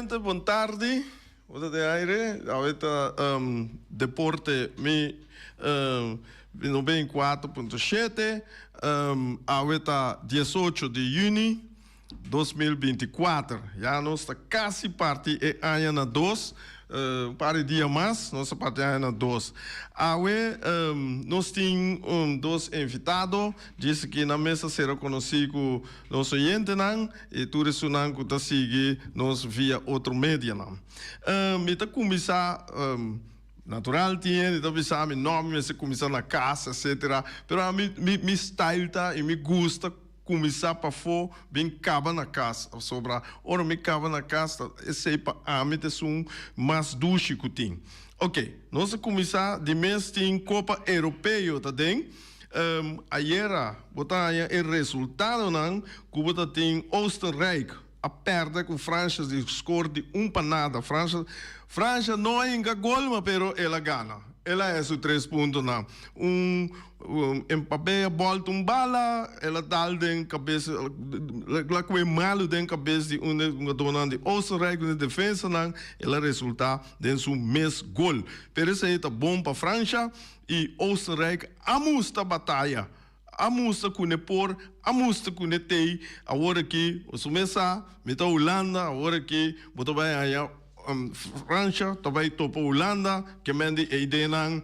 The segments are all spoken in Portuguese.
gente, boa tarde. Hoje de aire, ahorita deporte mi 94.7, ahorita 18 de junho 2024. Já nós está quase parte e aia na 2. Para dia mais, nossa parte é na 2. Nós temos dois invitados, disse que na mesa será conhecido nosso oyente, e tudo isso não está seguir nós via outro mídia. Então, começar, natural, tinha, então, pensar, meu nome, se começar na casa, etc. Mas a mim style e me gusta começar para fora, bem cava na casa, sobra, ora me cava na casa, esse é para a mim mais duche que tem. Ok, nós começar de mês tem Copa Europeia também. Ayer, botar o resultado não, que botar tem Oostenrijk a perder com França de score de para nada. França não é gol, mas ela ganha. Ela é os 3 pontos não. Mbappé volta bala, ela dá dentro cabeça, ela com malo dentro cabeça de dona de Oostenrijk na defesa não, ela resulta dentro mês gol. Pero isso aí tá bom para França e Oostenrijk amusta batalha. A música que ne por, a música que ne tem, agora que o começa, meta Holanda, agora que botou bem aí França, também topa Holanda, que mende a ideia não,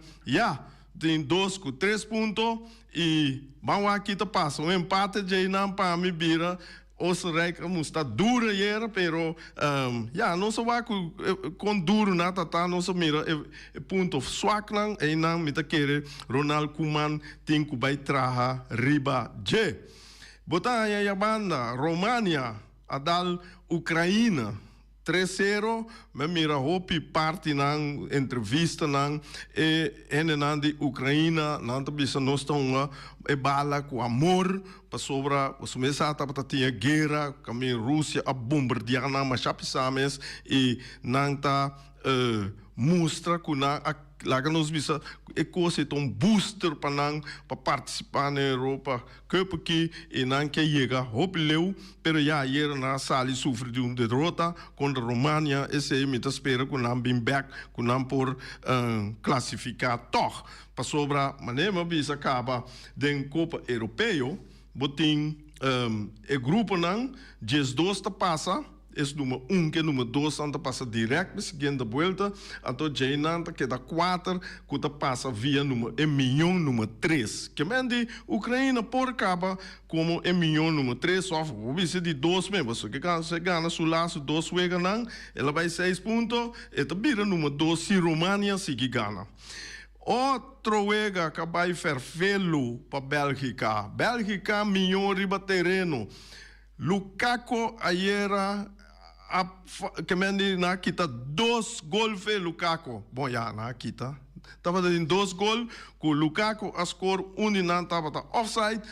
tem 2 com 3 pontos e vamos aqui tá passa, empate de não para me vira. Oostenrijk está dura hier, pero não se vai com duro nada, não se mira ponto swak lang, e não me tá querer Ronald Koeman tem que vai traha riba je. Botar aí a banda România, a dal Ucrânia 3-0, me mira hopi parte na entrevista na nan de Ucrânia, nan bisa nós tão bala com amor para sobra os meses para ter guerra, como Rússia a bombardear na machapisames e nan tá mostra que na lá que nós bisa coisa tão booster para participar na Europa, que porque e não que chega hopleu, pero já ayer na sala sofre de derrota contra a România, esse aí me tá espera que não bem back, que não por classificar toch para sobra, maneira bisa acaba den Copa Europeia, botin o grupo não, 12 tá passa es número 1 que número 2 anda passa direto seguindo a volta então já nanta que dá 4 que tá passa via número milhão número 3 que mende Ucrânia por acaba como milhão número 3 só o vice de 2 mesmo só que se ganha su laço 2 wega não ela vai 6 pontos e tá vira número 2 se România se ganha. Outro wega que vai fervelo para Bélgica milhão riba terreno Lukaku ayer que mende na kita 2 gols fe Lukaku. Bom já na kita. Tava dando 2 gols com Lukaku a score não tava offside,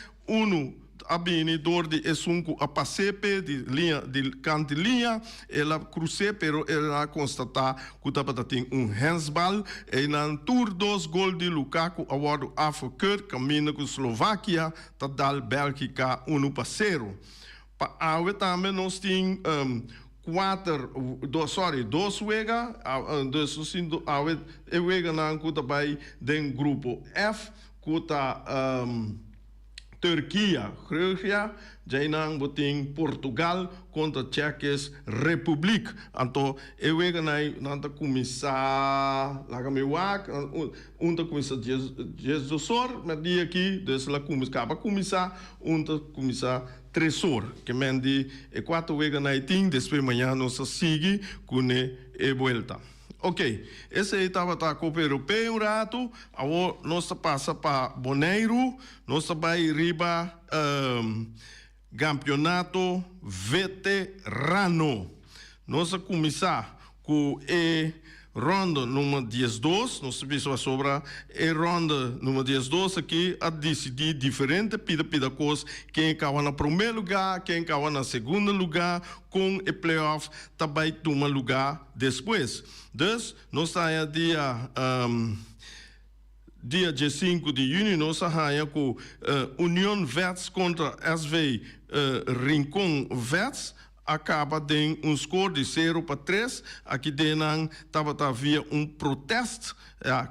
abini dor de esunco a passepe de linha de canto linha ela cruze pero ela constatar que tava tem handsball e na tour 2 gols de Lukaku award afgekeurd caminho com Eslováquia tá dal Bélgica 1-0. Awe também nós temos 2 wega, dus assim awe wega na kuta by den grupo F kuta Turquia, Grécia, Jainang boting Portugal contra Tchecas Republic. Então, eu wega na nanta começar lá me wak, começar Jesus, mas dia aqui, des la começar, começar tresor, que mende e 4 wega na iting, depois manhã nós sigue com e volta. Ok, esse aí estava a Copa Europeia um rato, agora nós passa para Boneiro, nós vai riba campeonato veterano. Nós começar com ronda número 12, nós sabemos sobre a ronda número 12 aqui a decidir diferente pida coisa, quem acaba no primeiro lugar, quem acaba no segundo lugar, com o playoff também toma lugar depois. Então, nós estamos dia 5 de junho, nós estamos com União Vets contra SV Rincon Vets, acaba tem score de 0-3. Aqui denang havia protesto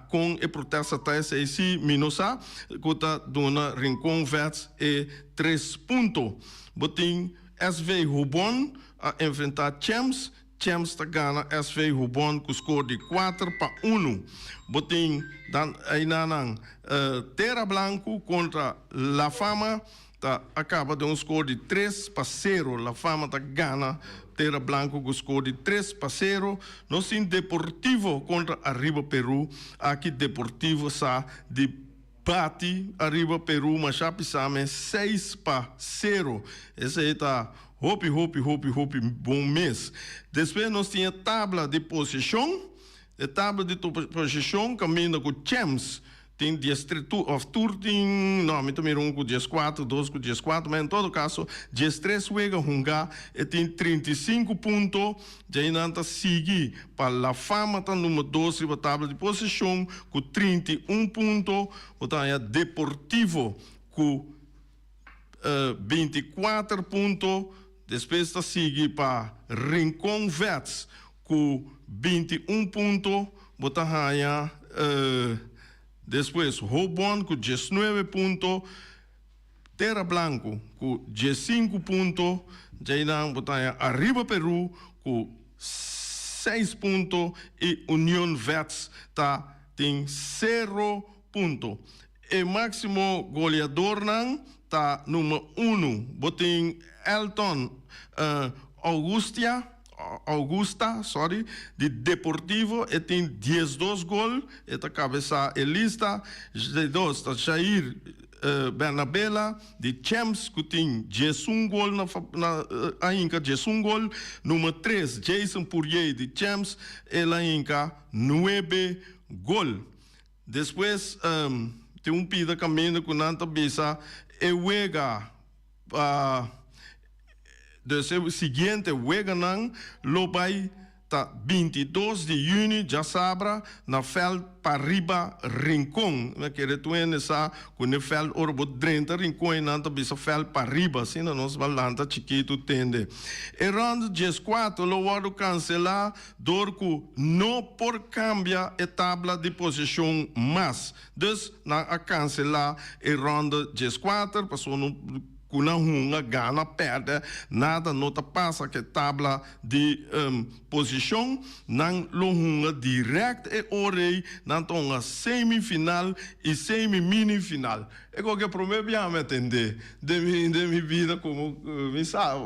com o protesto até esse minusa, que dona Rincon Vets e 3 pontos. Botin SV Hubon a enfrentar Champs está ganha SV Hubon com score de 4-1. Botin dan ainda Terra Blanco contra La Fama acaba de score de 3-0. La Fama ganha Terra Blanco com score de 3-0. Nós temos Deportivo contra Arriba Peru. Aqui Deportivo está de bate Arriba Peru, mas já pisamos 6-0. Esse aí está hope, bom mês. Depois nós tínhamos tabla de posição. A tabla de posição caminha com Champs. Tem dias of tour, não, me tomei com dias 4, 2 com dias 4, mas em todo caso, dias 3 wega hunga, e tem 35 pontos, já ainda sigue para La Fama, tá número 12, a tabla de posição, com 31 pontos, o Deportivo, com 24 pontos, depois está sigue para Rincon Vets, com 21 pontos, botar depois, Hobon com 19 pontos, Terra Blanco com 15 pontos, Jainang Botaya Arriba Peru com 6 pontos e União Vets tem 0 pontos. O máximo goleador está número 1, botem Elton Augusta, de Deportivo, e tem 12 gols, e a cabeça é lista, de 2, está Jair Bernabella, de Champs, que tem 11 gols, ainda 11 gols, número 3, Jason Pourier, de Champs, ela ainda 9 gols. Depois, tem pida caminho com a cabeça, e wega o seguinte, Weganang, Lobai, 22 de junho, já sabra, na Fel Pariba Rincon. Que retuene sa, com o Fel Orbo 30 Rincon, e nanta bisa Fel Pariba, assim, nós balanta chiquito tende. E rando 14, lo vado cancelar, dorco não por cambia a tabla de posição mais. Dus, na a cancelar, e rando 14, passou no kuna hunga gana perde nada nota passa que tabla de posição não lo hunga direct e orei não tonga semifinal e semi-mini final é qualquer problema bem me entender de minha vida como me sabe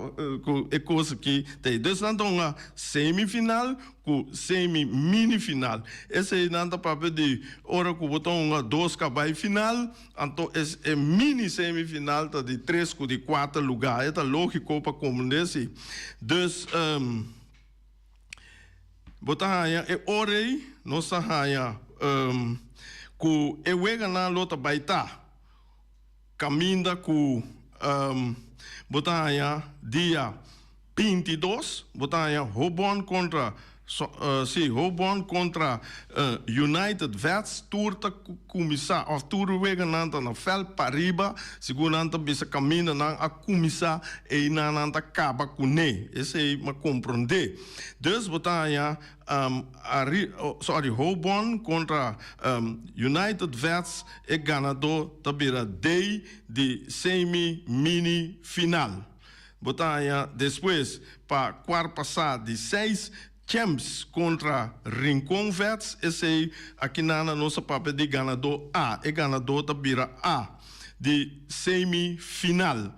é coisa que tem dois não tonga semifinal com semi-mini final esse aí não dá para pedir hora que botam 2 cabai final então é mini semifinal tá de 3 de 4 lugares, é lógico para como desse. Dus, botar é orei, nossa raia, que eu wega na lota baita, caminda com, botar dia 22, botar Hobon contra Hobon contra United Vets, turta começar, ou tur wegananta na Fel Pariba, seguranta bisa camina na a começar e nananta acaba com ne. Esse aí me compreender. Dus botaya Hobon contra United Vets e ganador tabira day de semi-mini final. Botaya depois para quarto passar de 6 Champs contra Rincon Vets, esse aí, aqui na nossa papel de ganador A, e ganador da Bira A, de semifinal.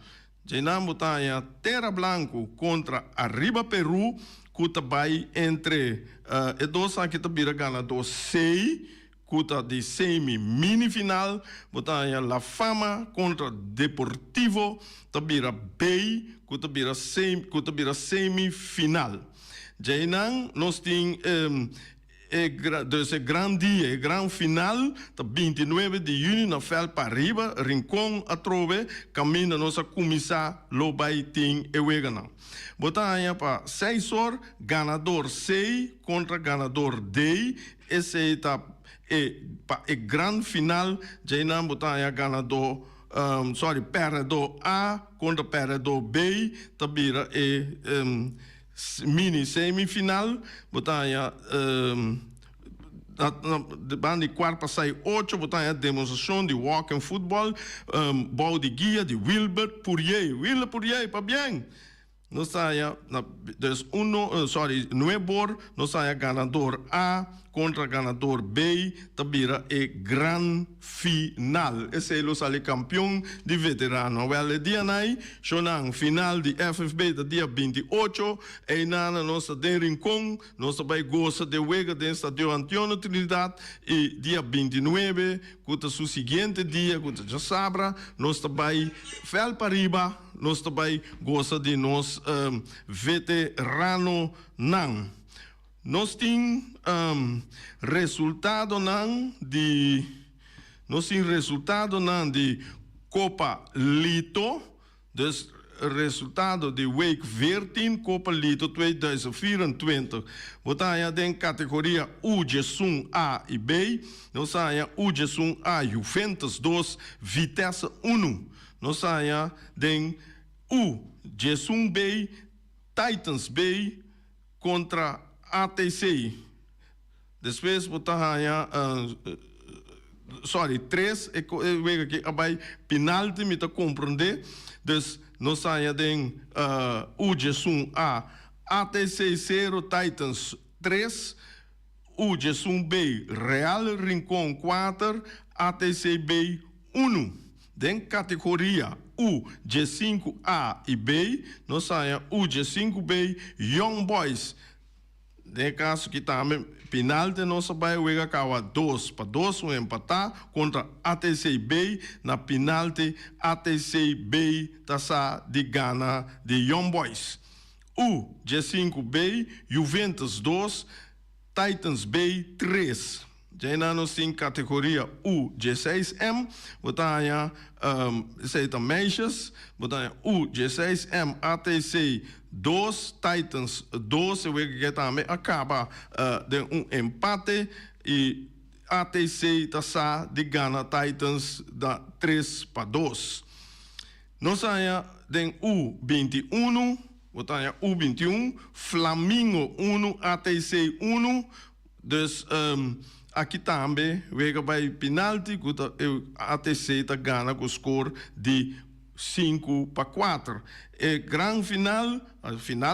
Já botaia Terra Blanco contra Arriba Peru, que vai entre, e dois aqui da Bira ganador C, que de semi-mini-final, botaia La Fama contra Deportivo, da Bira B, que bira semifinal. Jainang, nós temos esse grande dia, grande final, 29 de junho, na Fel Pariba, Rincon, a Trove, caminho da nossa comissão, Lobai Ting e Weganang. Botar aí para 6 horas, ganador C contra ganador D, esse é grande final, Jainang botar aí ganador Peredor A contra Peredor B, tabira mini semifinal, botanya de 4 para 6, 8, botanya demonstração de walking football, bal de guia de Wilbert Poirier, para bem. Nós saia, Nuebor, nós saia ganador A contra ganador B, tabira gran final. Esse é o campeão de veterano. Well, dia nai, chonang final de FFB do dia 28, e nana nossa de Rincon, nossa vai gosta de wega de Estadio Antonio Trinidad, e dia 29, cuta su seguinte dia, cuta já sabra, nós vai fel pariba, nós também gosta de nós veterano não. Nós temos resultado não de Copa Lito, dus resultado de Week 14 Copa Lito 2024. Botaya den categoria U Jesum A e B, nós saia U Jesum A Juventus 2 Vitesse 1. Nós saia den U Jesum B Titans B contra ATC. Depois botaya 3 aqui abai penalti me tá compreender. Dus nós saia den U Jesum A ATC 0 Titans 3, U Jesum B Real Rincon 4 ATC B 1. Den categoria U G5A e B, nós saia U G5B Young Boys. De caso que também penalti nós vai wega kawa 2 para 2 um empatar contra ATC B na penalti ATC B tasa de Ghana de Young Boys. U G5B Juventus 2 Titans B 3. Já nós temos categoria U G6M, botanya seita meixas, botanya U G6M ATC 2 Titans 2, eu que também acaba de empate e ATC tasa de Ghana Titans da 3 para 2. Nós saia de U21, botanya U21 Flamingo 1 ATC 1, dus aqui também, wega vai penalti, ATC tá Ghana com score de 5 para 4. E grande final,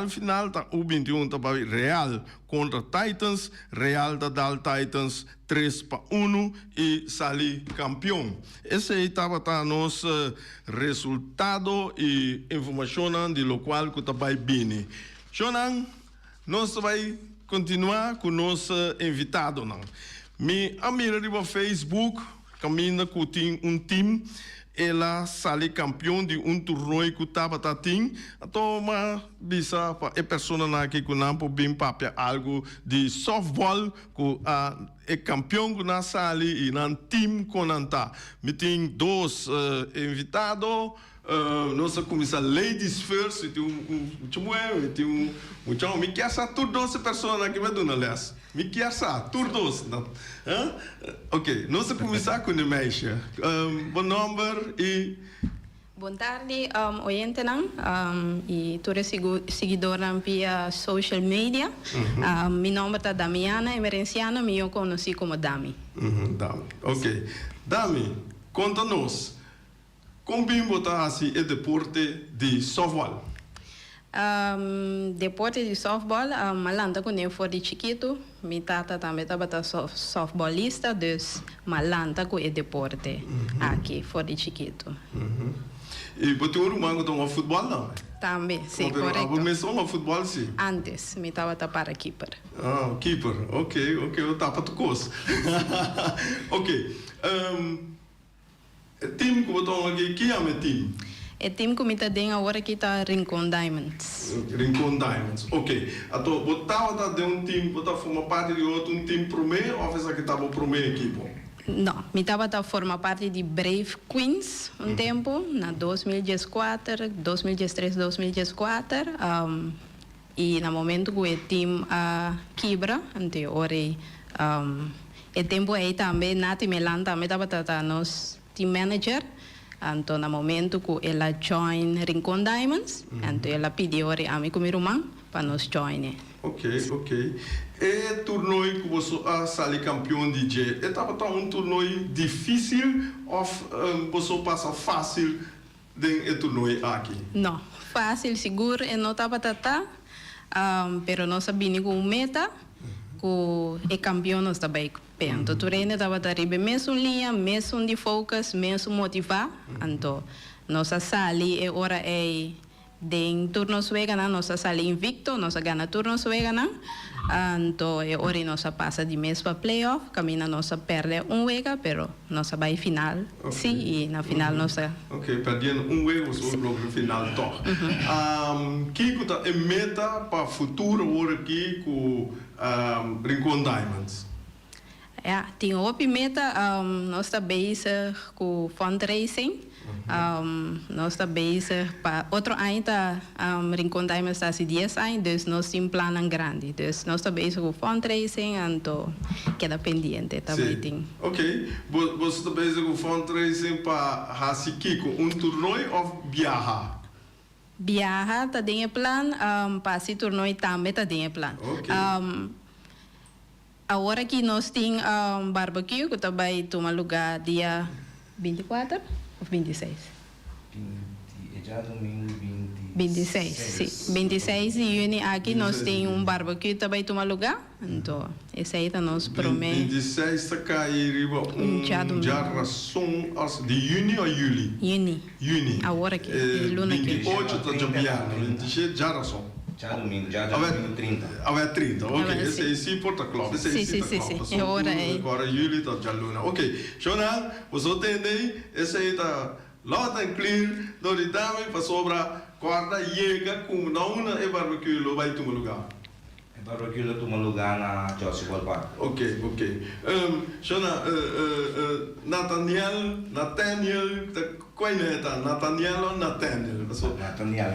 final tá U21 tá vai Real contra Titans, Real tá dal Titans 3 para 1 e sali campeão. Esse aí tava nosso resultado e informação de lo qual que tá vai bem. Jonan, nós vai continuar com nosso invitado, não? Me amira no Facebook, caminha com time, ela sale campeão de torneio que estava tatim, toma bisa é pessoa na que com não bem papel algo de softball que é campeão que na sale e na time com anta. Me tem dois invitados. Nossa comissão Ladies First, tem me quer essa tudo 12 pessoas aqui vai dona aliás. Me quer essa tudo 12, não? Ok, nossa comissão com o Meisha. Bom número e boa tarde, oyente não, e todos seguidores via social media. Meu nome é Damiana Emerenciana, eu conheci como Dami. Dami, ok. Dami, conta-nos. Como bem botar assim o deporte de softball? Deporte de softball, malanta quando eu for de chiquito, minha tata também estava softballista, dus malanta com o deporte aqui for de chiquito. E você tem um irmão que toma futebol não? Também, sim, correto. Começou a futebol sim? Antes, me estava para keeper. Keeper, ok, eu tava tu coisa. Ok. Time que botou aqui, que é o time? O time que me está dando agora aqui está Rincon Diamonds. Rincon Diamonds, ok. Então, botava de time, botava formar parte de outro time primeiro, ou fez aqui estava o primeiro equipe? Não, me estava formar parte de Brave Queens tempo, na 2014, 2013, 2014. E no momento que o time quebra, anterior, o tempo aí também, Nati Melan também estava tratando team manager, Então, no momento que ela join Rincon Diamonds, então ela pediu a mim como irmã para nos join. Ok. E torneio que você sali campeão DJ, estava um torneio difícil ou você passa fácil de torneio aqui? Não, fácil, seguro, e não estava tata, pero não sabia com meta, que é campeão nós também. Então, o treino estava arriba, mesmo linha, mesmo de focus, mesmo motivar. Então, nossa sali é hora é de turnos vegana, nossa sali invicto, nossa gana turnos vegana. Então, é hora nossa passa de mês para playoff, caminha nossa perde vega, pero nossa vai final, sim, e na final nossa. Ok, perdendo vega, você vai para final toch. Kiko tá é meta para futuro hora aqui com Rincon Diamonds. Tinha outra meta, nós estamos bezig com fundraising. Nós estamos bezig para outro ano, Rincon Diamonds está há 10 anos, então nós temos planos grandes. Então nós estamos bezig com fundraising, então queda pendente também. Ok, você está bezig com fundraising para fazer torneio ou viajar? Viajar, está dentro do plano, para esse torneio também está dentro do plano. Ok. Agora que nós temos barbecue, que também toma lugar dia 24 ou 26? Já domingo 26, sim. 26 de junho aqui nós temos barbecue também toma lugar. Então, esse aí nós promete. 26 está cair geração de junho ou julho? Junho. Agora que luna que. 28 está jambiando, 27 geração. Já domingo 30. Ah, 30, ok. Esse aí sim porta club. Sim. Agora julho está já luna. Ok. Jonah, você entende? Esse aí está lot and clear. Doritame para sobra guarda chega com não é barbecue lo vai tomar lugar. Barbecue lo toma lugar na Joseph Park. Ok. Jonah, Nathaniel, qual é Nathaniel ou Nathaniel?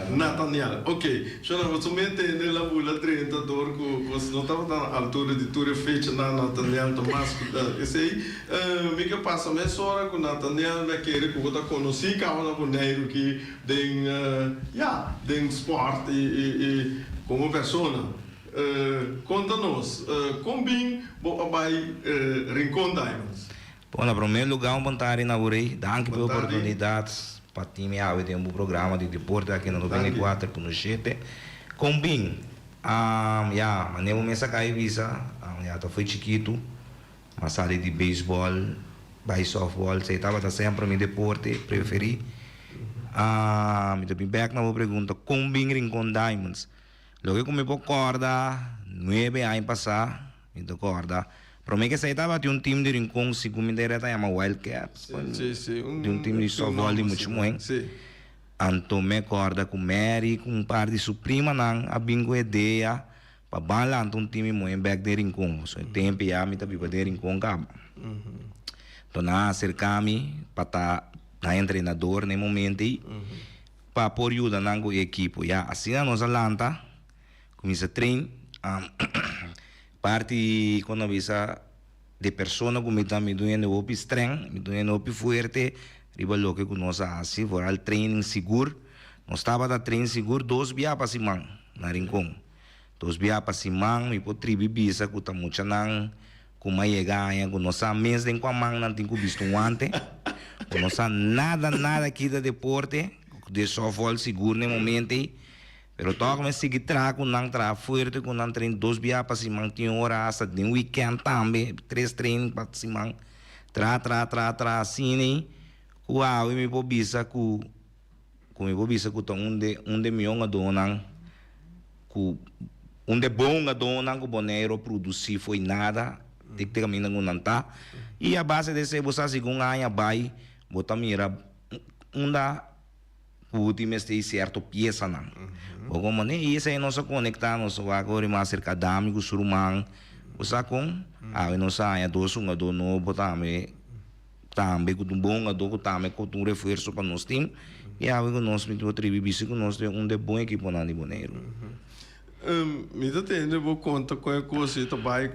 Nathaniel, ok. Jonah, você me entende lá bula 30 dor que você não estava na altura de tua fecha na Nathaniel Tomás. Esse aí, me que passa mais hora com Nathaniel, me querer que você conheci que há boneiro que tem esporte e como pessoa. Conta-nos, como vai Rincon Diamonds? Bom, em primeiro lugar, um bom tarde na Urei. Danke pela oportunidade para time ter um programa de deporte aqui no 94.7. Combin, mas nem começa a cair visa, foi chiquito, mas sala de beisebol, vai softball, você estava sempre meu deporte preferi. Me tô bem back na pergunta, Combin Rincon Diamonds. Logo que me recorda, 9 anos passados, me recorda. Para mim que você estava de um time de Rincon, segundo me era chama Wildcats, de um time de softball de muito muito. Então me recorda com Mary, com um par de suprima não, a bingo ideia para balançar um time muito back de Rincon. So tempo já me estava de Rincon cabo. Então na acercar-me para estar na treinador no momento para pôr ajuda na equipe. Já assim a nossa lanta começa a treinar. Parte quando avisa de pessoa como está me doendo o estranho, me doendo o forte, riba lo que nós assim, for al training seguro, nós estava da training seguro 2 dias para semana na Rincon, 2 dias para semana, me pode tribi bisa que tá muito não, como aí ganha, que nós mês de com a mão não tem que visto antes, que nós nada aqui da deporte, de softball seguro no momento aí. Pero toca me seguir trago não tra forte com não treino 2 dias para se manter hora hasta de weekend também 3 treinos para se manter tra assim né uau me pobisa com me pobisa com onde milhão a dona com onde bom a dona com boneiro produzir foi nada tem que caminhar com não tá e a base desse você segundo ano vai botar mira o último é certo peça não ou como nem isso aí nós conectar nós agora mais cerca de amigos surumang o sacom não sai a dois novo também com bom a do também com um reforço para nós time e aí nós me tribo bici com nós um de bom equipe na de boneiro me entende, vou contar com a coisa também.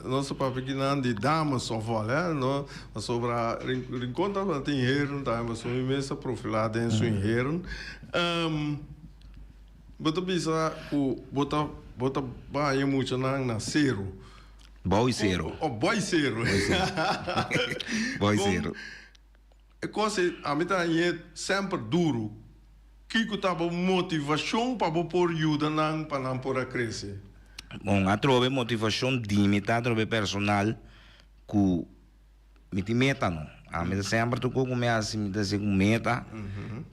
Nosso papel que não de damas só vale, não? Sobre a encontro da tem herro, tá? Mas uma imensa profilada em sua herro. Bota bisa, bota vai muito na zero. Boiceiro. Boy zero. Boiceiro. É coisa, a mim tá sempre duro. Que tava motivação para pôr ajuda para não por crescer. Bom, a trove motivação dimita, trove personal, que me te meta, não. A mim sempre tu com me assim, me tá com meta,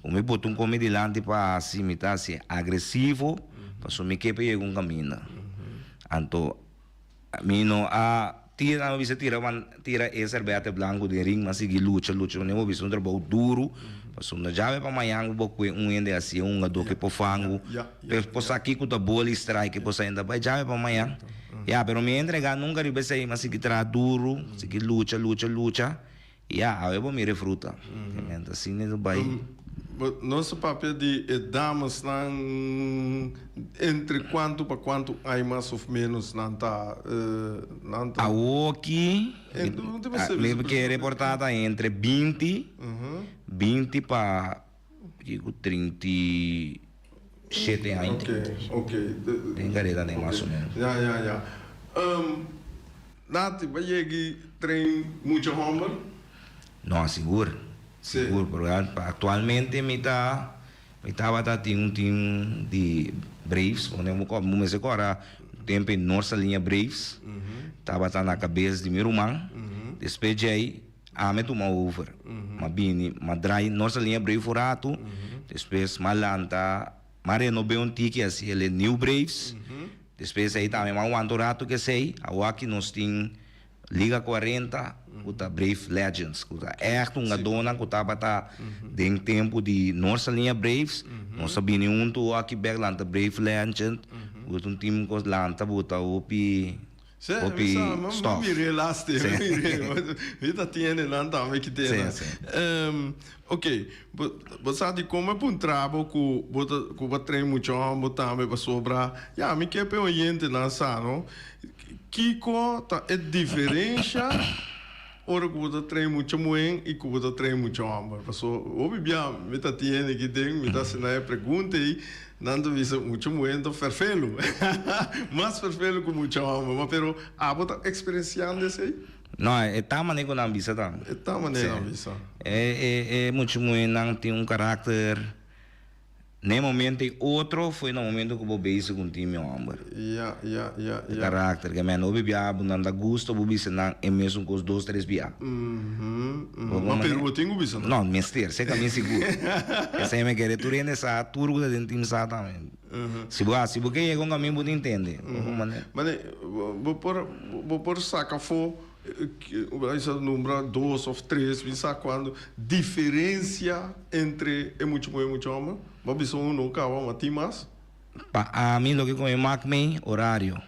o me botou como delante para assim, me tá assim agressivo, para só me que pegar um caminho. Anto, mino a tira, não bisa tira esse herbete branco de ring, mas seguir luta, não vou ver um trabalho duro. So na jave pa mayang bo kwe ende asi un do que po fango po saki ko ta bola strike po sa ainda pa jave pa mayang pero me entrega nunca ribe sei mas que tra duro que lucha ave po mire fruta assim né do bai nosso papel de damas entre quanto para quanto há mais ou menos a oki me que reportada entre 20 para 37 anos. Ok. Tem careta nem mais ou menos. Ja. Nati, vai chegar trein muito homem? Não, seguro. Seguro, porque atualmente me estava tem um time de Braves, onde eu comecei agora tempo em nossa linha Braves, estava na cabeça de meu irmão, depois de aí me tomou over, mas drai nossa linha Brave furato, depois malanta, renové um ticket assim, ele é New Braves, depois aí também mais um antorato que sei, aqui nós tem Liga 40, kuta Brave Legends, kuta echt dona kuta bata den tempo de nossa linha Braves, nós sabíamos um tu aqui Berlanta Brave Legend, kuta time que lanta buta opi stop. Mire last vida tiene nada me que tem. Ok, você de como é um trabalho que você treina muito, botar me para sobrar. Me quer para o gente lançar, não? Que é diferença ora que você treina muito bem e que você treina muito homem. Porque ouvi bem, me tá tiene que tem, me tá sendo a pergunta aí. Nando visa muito muito perfeito, mais perfeito que muito homem, mas pero você experienciando isso aí? Não, é tá maneira na visa tá. É tá maneira na visa. É muito muito não tem um caráter. Nem momento outro foi no momento que eu beijo com o time homem. Caráter que me não bebia, não dá gosto, eu beijo não é mesmo com os 2, 3 bia. Mas pero eu tenho beijo não. Não, mister, sei que me seguro. Essa é minha querer tu rende essa turma dentro time sa também. Se você chega com a mim você entende. Mas vou por saca for esse número 2 ou 3, pensa quando diferença entre é muito homem. Mas um nunca vai ter mais. A mim, lo que como MacMay, horário.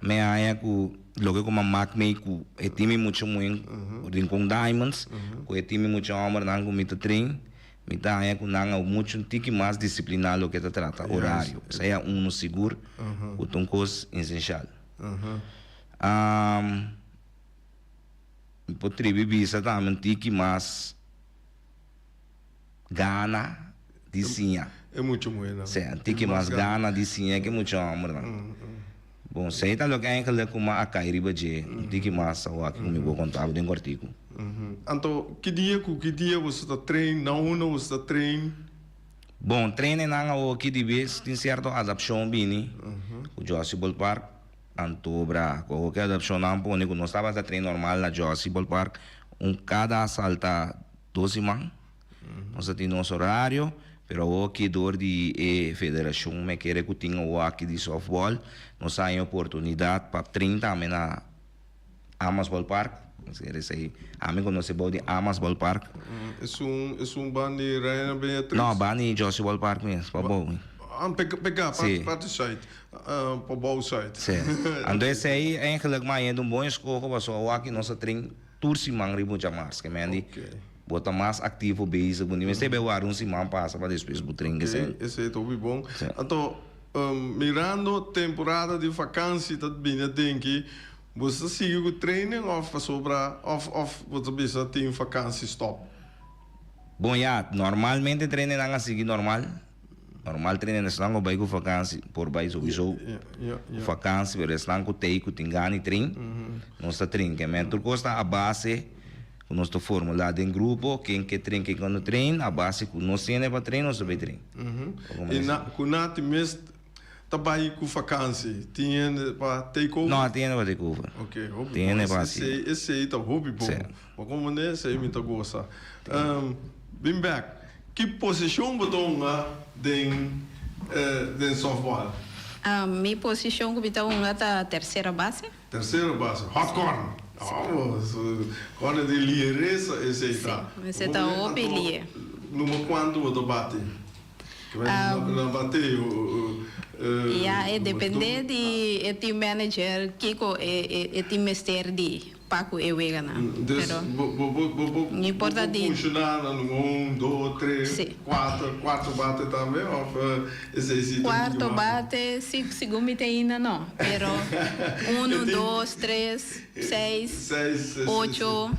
Me é que lo que como MacMay, que é time muito com Diamonds, que é time muito homem, não com muito treino. Me dá é que não há muito tique mais disciplinar lo que te trata, horário. Isso é um seguro, que é uma coisa essencial. Potrebbe visa também tique mais gana de sinha. É muito bueno. Sim, tique mais gana de sinha que muito amor. Bom, sei tá lo que ainda como a cair baje, tique mais o aqui me vou contar bem cortico. Então, que dia você está trein, não você está trein? Bom, treine não o que de vez tem certo adaptação bini. O Josie Ballpark Antobra, qualquer adaptação não pone que nós estava a treino normal na Josie Ballpark, cada salta 12 man. Nós temos nosso horário, pero o que dor de federação me quer que tenha o aqui de softball, nós temos oportunidade para 30 a na Amas Ballpark. A mim conhece bem de Amas Ballpark. É um ban de Raina Beatriz? Não, ban de Josie Ballpark mesmo, para bom. Pegar para o site, para o bom site. Sim. Então esse aí é eigenlijk bom escolha, mas o aqui nós temos tursi mangribo jamars, que me bota mais ativo base, quando me esteve o arun se man passa para depois botringue. Esse é todo bom. Então mirando temporada de vakantie dat binnen denk ik, você sigue com training of sobra of você bisa tem vakantie stop. Bom, ja, normalmente treinen dan assim normal. Normal treinen is lang bij vakantie, por bij sowieso vakantie, maar is lang com teico tingani trein. Nós tá trein, que mentor costa a base, com nosso formulado em grupo, quem que trein, quem não trein, a base com nós tem para trein, nós também trein. E na kunati mes tabai com vakantie, tinha para take over. Não, tem para take over. Ok, hobby. Tem para assim. Esse aí tá hobby bom. Mas como né, esse aí me tá gosta. Bem back. Que posição botou den softball? Minha posição que está a terceira base. Terceira base, hot corn. Corn de lideresa, esse aí tá. Você está open ali. Número quanto você bate? Não bate é depende de team manager que é team master de Paco e Wegana. Não importa de funcionar no 1, 2, 3, 4 bate também ou esse quarto bate 5 segundos ainda não, pero 1, 2, 3, 6, 8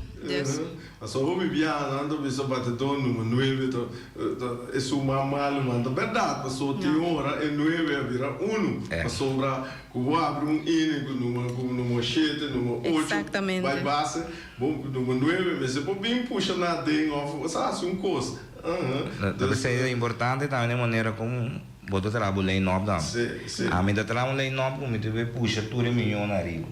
Mas o homem viaja, anda bisa batedor número 9, é suma mal, mas verdade, mas o hora é 9 vira 1, mas sobra que abre índico número 7, número 8, exatamente. Vai base, bom número 9, mas se for bem puxa na dentro, você faz coisa. Deve ser importante também a maneira como botar trabalho lei novo da. A mim da trabalho lei novo como te vê puxa tudo milionário.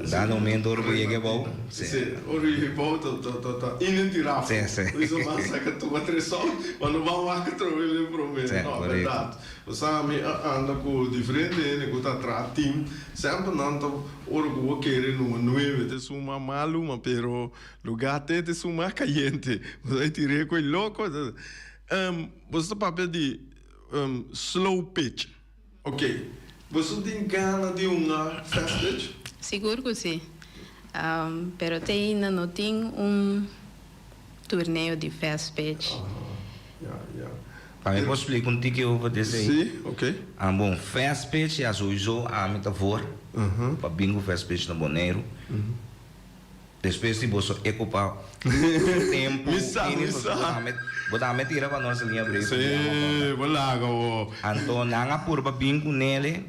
Dá no momento o que é bom. Sim, o que é bom tá inentirável. Isso mas que tu vai ter só quando vai lá que tu ele promete. Não, verdade. Você anda com diferente, né, com tá tratim, sempre não tá orgulho querer no 9 de suma maluma, pero lugar até de suma caliente. Você tirei com louco. Você papel de slow pitch. Ok. Você tem gana de uma fast pitch? Seguro que sim. Pero ainda não tem torneio de fast pitch. Para mim, posso explicar um tique over desse aí? Sim, ok. Bom, fast pitch é sowieso a metafora. Para bingo fast pitch no Boneiro. Depois se você ocupar tempo, botar mentira para nossa linha breve. Sim, vou lá, então, não há por bingo nele.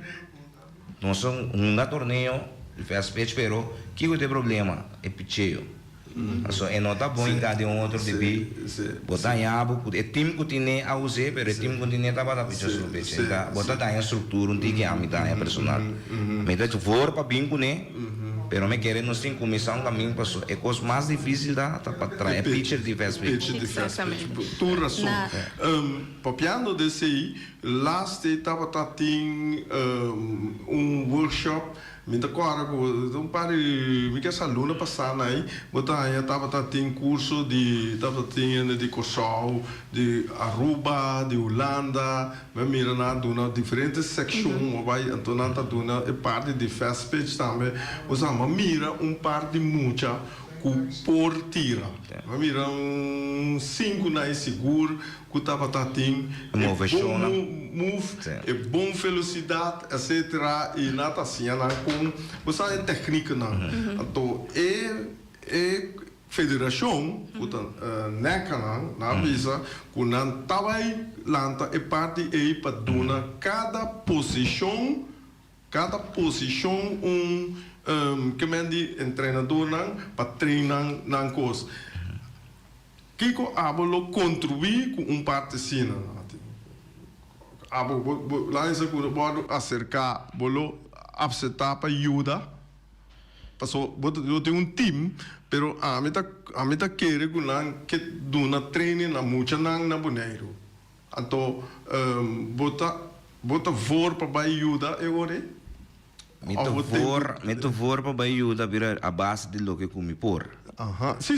Nós somos torneio de fast pitch, pero que o problema é pitcheio. Então, é nota bom em cada outro de bi. Botar em abo, é time que tem a usar, pero é time que tem a para pitcher slow pitch. Então, botar daí a estrutura, tem a mitad é personal. Mas se for para bingo né. Pero me querem nós tem começar um caminho para é coisa mais difícil da para trazer pitcher de fast pitch. Exatamente. Tu razão. Papiando desse aí, lá estava tem workshop. Me dá agora um par de essa aluna passando aí, botar aí estava tem curso de de Curaçao, de Aruba, de Holanda, mas mira na duna diferentes secções, vai então na duna é parte de fast pitch também, você mira par de muita por tira, mira 5 na seguro, que estava tem é bom velocidade, etc. E natação com você é técnica não, então é federação, neca na visa, que não tava aí lanta é parte aí para dona cada posição que mande treinador não para treinar não coisa. Kiko abolo contribuir com parte sina. Abo lá em seguro pode acercar bolo absetar para ajuda. Passou eu tenho time, pero a meta querer que dona treine na muita na Boneiro. Então bota for para ajuda eu ore. Mito for para ajuda vira a base de lo que comi por. Sim.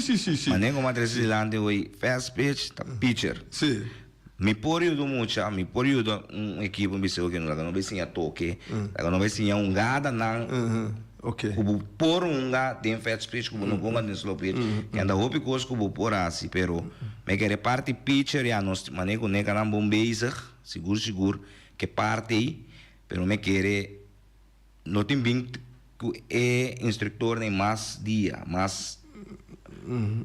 Mas nem como a Tresilândia hoje fast pitch, pitcher. Sim. Mi período muito, mi período equipe me sei que não vai ser toque, não vai ser gada não. Ok. Kubu por gada tem fast pitch, kubu não gonga tem slow pitch. Que anda hopi coisa kubu por assim, pero me quer parte pitcher já nós manego nega não bom bezig, seguro que parte aí. pero me quiere no tem bem que instructor nem mais dia, mais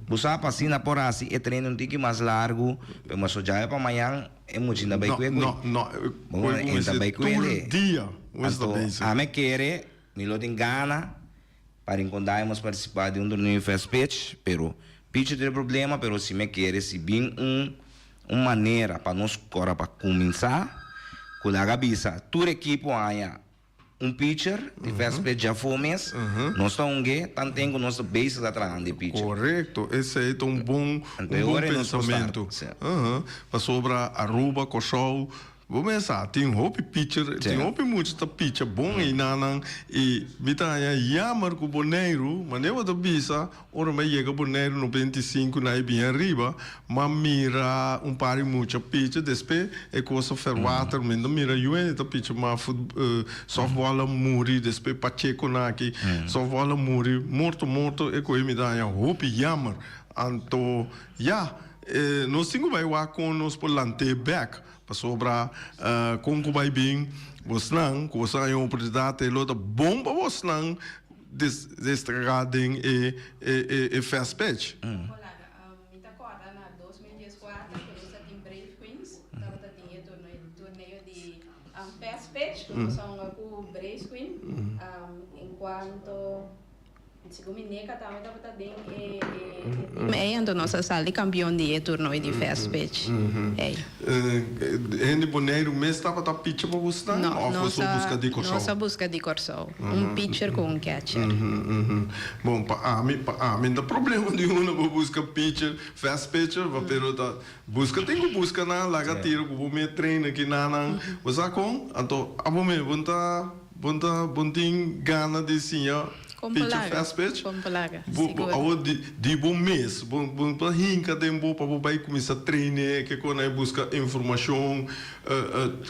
usar pasina por assim é treino um tique mais largo, mas só já é para amanhã é muito ainda bem com ele. Não, ainda bem com ele. Dia, então, a me querer, me lo tem gana para encontrarmos participar de torneio fast pitch, pero pitch tem problema, pero se me querer se bem uma maneira para nós agora para começar, com a cabeça, toda equipe ganha pitcher de fast pitch já fomos, nós estamos tanto nossa base atrás de pitcher. Correto, esse é um bom pensamento. Para sobrar Aruba, Cochol, vamos pensar, tem hope pitcher, tem hope muito pitcher bom e nanang e mitanya yamar com boneiro, mas eu tô bisa, ora me chega boneiro no 25 na bem arriba, mas mira par muito pitcher, depois é coisa ferwater, mas mira yuen tá pitcher mas softball muri, depois Pacheco na aqui, softball muri, morto é coi mitanya hope yamar, anto nós temos vai lá com nós por lante back para sobrar com o vai bem você não com você é oportunidade é outra bom para você não destacadem e fast pitch. Me tá acordando na 2014 quando você tem Brave Queens estava tinha torneio de fast pitch com o Brave Queen enquanto segundo Mineca também estava bem então nossa sala campeão de torneio de fast pitch de boneiro mesmo estava a pitcher para você não ou você busca de corso nossa busca de corso pitcher com um catcher bom para mim dá problema de uma busca pitcher fast pitcher vai perguntar busca tem que buscar na laga tiro que vou me treinar aqui na você com então a bom me bom tem gana de sim pitcher fast pitch de bom mês bom para rinca tempo para vai começar a treinar que quando é busca informação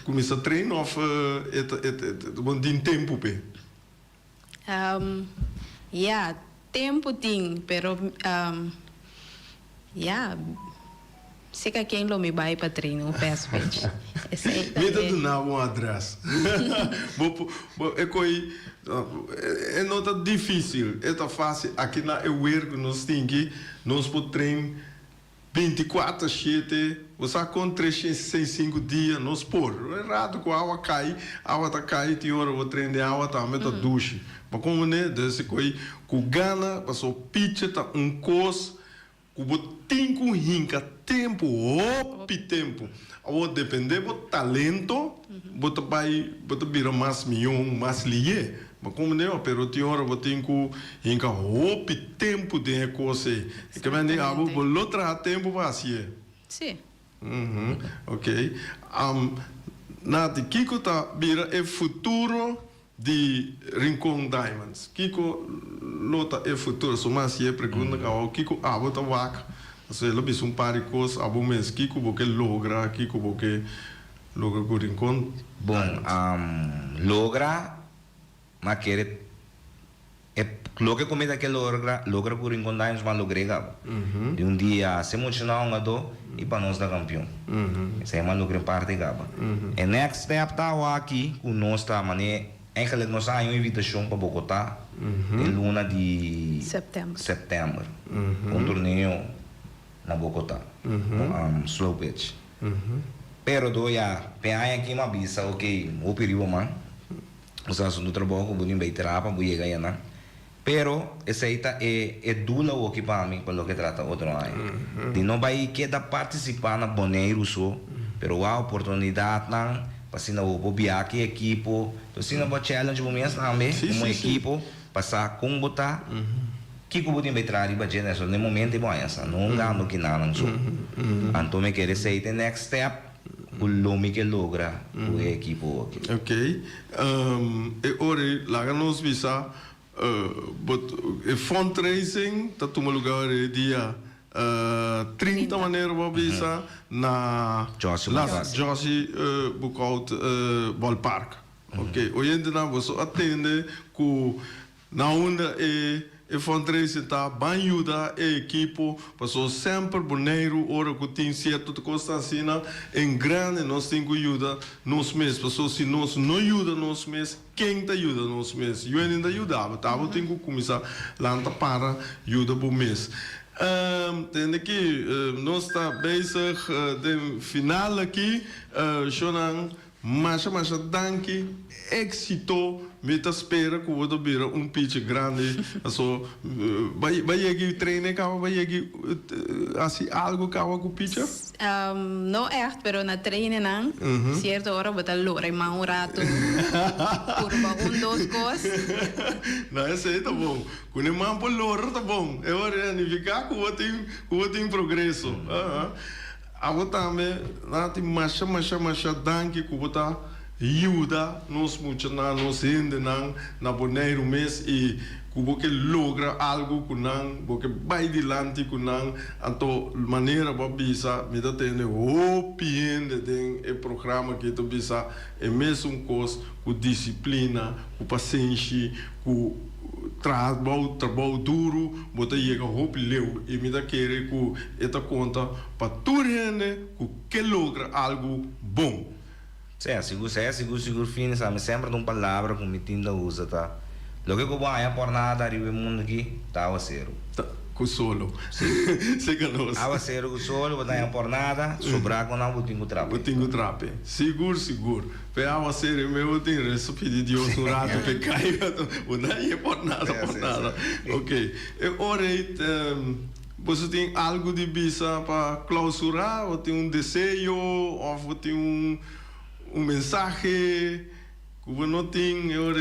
começa a treinar bom tem tempo pe tempo tem pero se que quem não me vai para treinar o fast pitch me dá na um address é coi é nota difícil é tão fácil aqui na eu ergo nós tem que nós podemos treinar 24/7 você com 365 dias nós por errado com a água tá cai tem hora o treino de água tá meta duche mas como né desse coi com gana passou pitch tá cos com tem com rinca tempo ao depender do talento bota vira mais milhão mais lié mas como não pero tem hora tem com rinca tempo de coisa que vem de algo outra tempo vai ser sim ok nada Kiko tá vira é futuro de Rincon Diamonds Kiko lota é futuro só mais é pergunta que Kiko bota vaca você lo bis par de coisas abo mês Kiko porque logra com Rincon bom logra mas querer lo que comida que logra com Rincon Diamonds mas logrega de dia se emocionar e para nós da campeão isso é mais logra parte gaba e next step tá aqui com nós tá mané eigenlijk nós há uma invitação para Bogotá em luna de setembro torneio na Bogotá slow pitch pero do penai aqui uma bisa ok o período man os assuntos do trabalho vou nem terapia vou chegar aí pero essa aí tá é dula o que para mim pelo que trata outro ano de não vai queda participar na boneiro só pero a oportunidade não para não vou viajar equipo então se não vou challenge vou mesmo também como equipo passar com botar que eu vou te invitar para gente nesse momento é bom essa não ganho que não sou então me quer ser o next step o nome que logra o equipo aqui ok ora lá nos visa fundraising tá toma lugar dia 30 maneira vou visa na Josie Bukout Ballpark ok hoje ainda não você atende com na onda e fundraising tá bem ajuda a equipe passou sempre boneiro hora que tem certo de Constancina em grande nós temos que ajuda nos meses passou se nós não ajuda nos meses quem te ajuda nos meses eu ainda ajudava tava tenho que começar lá para ajuda por mês tem aqui nós está bezig de final aqui Shonan mas danke éxito meta espera que vou vir pitch grande so vai aqui treine cá vai aqui assim algo cá com pitch não echt, pero na treine não certa hora botar lore mau rato curva 1, 2 coisas não é sei tá bom quando man por lore tá bom é hora de ficar que vou ter progresso agora também lá tem macha danke que botar ajuda nos muitos nos ainda na boneiro mês e que logra algo que não porque vai dilante que não então maneira para bisa me dá ter opinião de programa que tu bisa é mesmo coisa com disciplina com paciência com trabalho duro bota chega roupa leu e me dá querer que esta conta para tu rende que logra algo bom. Seguro fim, sabe? Sempre uma palavra que me tinda usa, tá? Logo que eu vou por nada, arriba o mundo aqui, tá a zero. Com solo. Sei que não. A zero com solo, vou dar por nada, sobrar com não, vou ter que trape. Vou ter que trape. Seguro. Pe a zero, meu tem resto pedir Deus no rato, pe caiga, vou dar por nada. Ok. Ora, você tem algo de bisa para clausurar, ou tem desejo, ou tem mensagem que você não tem, eu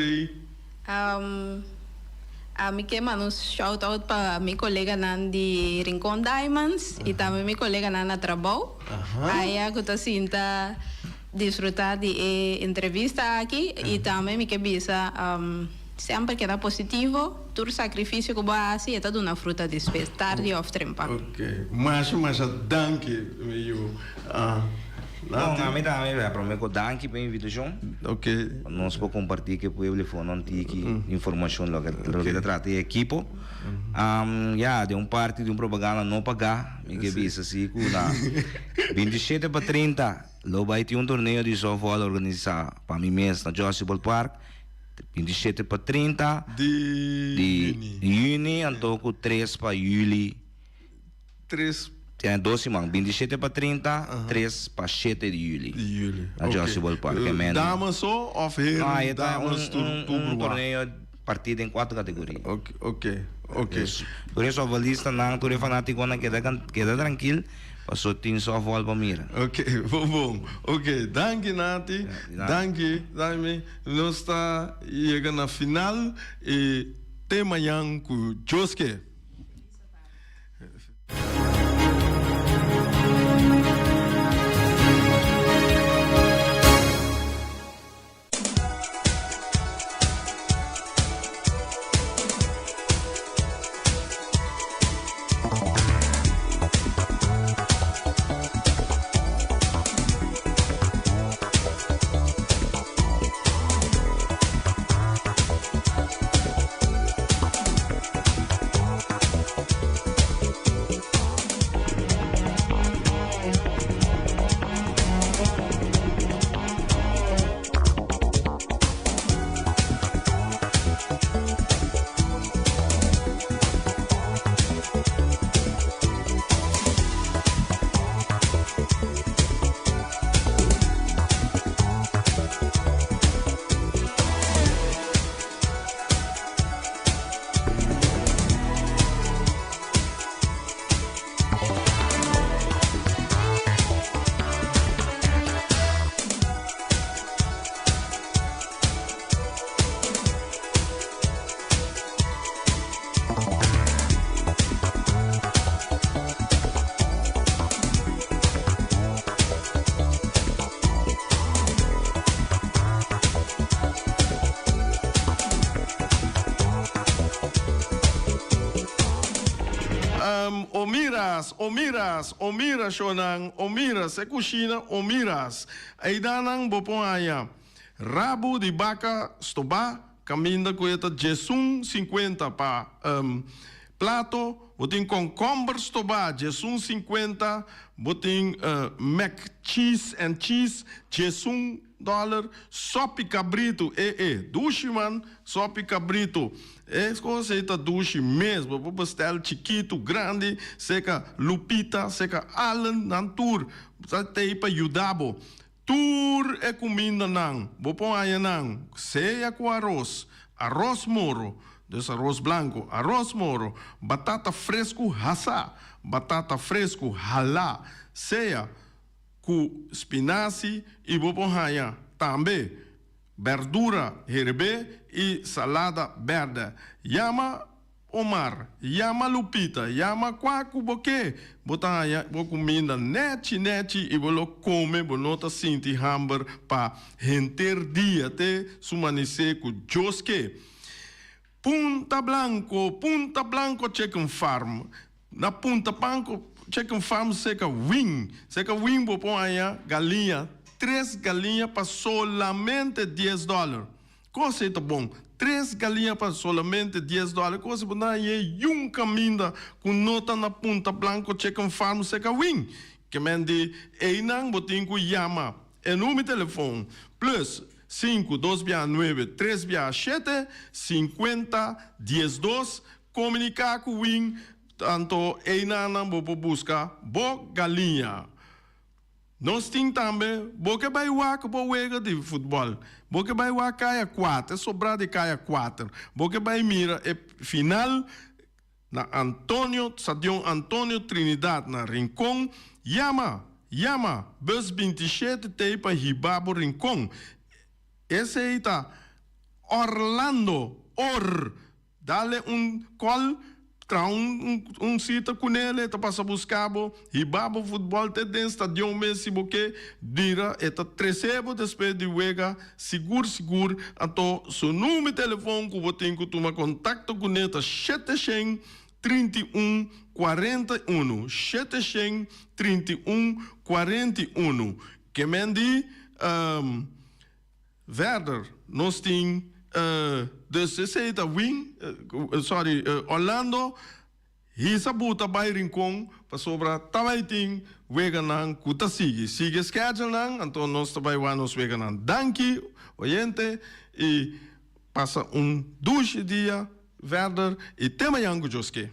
a mim que mando shout out para meu colega nan de Rincon Diamonds e também meu colega nan na trabalho. Aí eu tô sinta desfrutar de entrevista aqui e também me que bisa sempre que dá positivo, todo sacrifício que você é toda uma fruta depois, tarde ou trempa. Ok, mas danke meu. Bom, a mim também, para mim, danke pela invitação. Ok. Nós podemos compartilhar que o telefone não tem informação do que trata a equipe. De parte de propaganda não pagar, me que bisa assim, na 27 para 30, lá vai ter torneio de softball organizado para mim mês na Jossibal Park. 27 para 30 de junho, então 3 para julho. 12 man, 27 para 30, 3 para 7 de julho. Na Jossibal Park. Damas só ou feira? Damas torneio partido em 4 categorias. Ok. Por isso, a valista não, tu é fanático, não queda tranquilo. Passou tem só volta para mira. Ok, bom. Ok, danke Nati. Danke, Daime. Nós está chegando na final e tem amanhã com Joske. Omiras, Shonan, Omiras, Ekushina, Omiras. Aidanang Bopoaya. Rabo de vaca, stoba, caminha com esta jesum 50 para plato, botin concombers toba, jesum 50, botin mac cheese and cheese, jesum $, sopi cabrito, dushi man, sopi cabrito. Coisa esta dushi mesmo, vou bestel chiquito, grande, seca lupita, seca allen, nantur, tem para ajudar. Tur é comida não, vou pôr aí não, ceia com arroz moro, desse arroz branco, arroz moro, batata fresco rasa, batata fresco halá, ceia com espinaci e vou pôr aí também verdura herbe e salada verde. Yama Omar, yama Lupita, yama quaco boque, botar aí vou comida nete e vou comer, vou nota sinti hamburger para render dia até sumanicer com josque. Punta Blanco Chicken Farm. Na Punta Blanco Chicken Farm seca wing vou pôr aí galinha, 3 galinhas para solamente $10. Coisa é bom. 3 galinhas para solamente $10. Coisa boa é caminho com nota na Punta Blanco Chicken Farm seca wing. Que mende einang botin com yama. É número de telefone plus 5-2-9-3-7-50-12. Comunicar com wing. Tanto einang vou buscar bo galinha. Nós temos também, porque vai o que joga de futebol, porque vai o caia 4, é sobrar de caia 4, porque vai mira é final na Stadion Antônio Trinidad na Rincón, Yama, bus 27 tem para Ribabo Rincón. Esse aí tá Orlando, dale call. Cita com ele, tá passa buscar e babo futebol te den stadion Messi porque dira eta trecebo depois de wega seguro ato seu número de telefone que você tem que tomar contato com ele 700 31 41 700 31 41 que mendi verder nós temos Orlando, hisa buta bay rincon, pa sobra tabaiting, wega nang kuta sige schedule nang, anto nos tabay wanos wega nang danki, oyente, e passa douche dia, verder, e tema yango joske.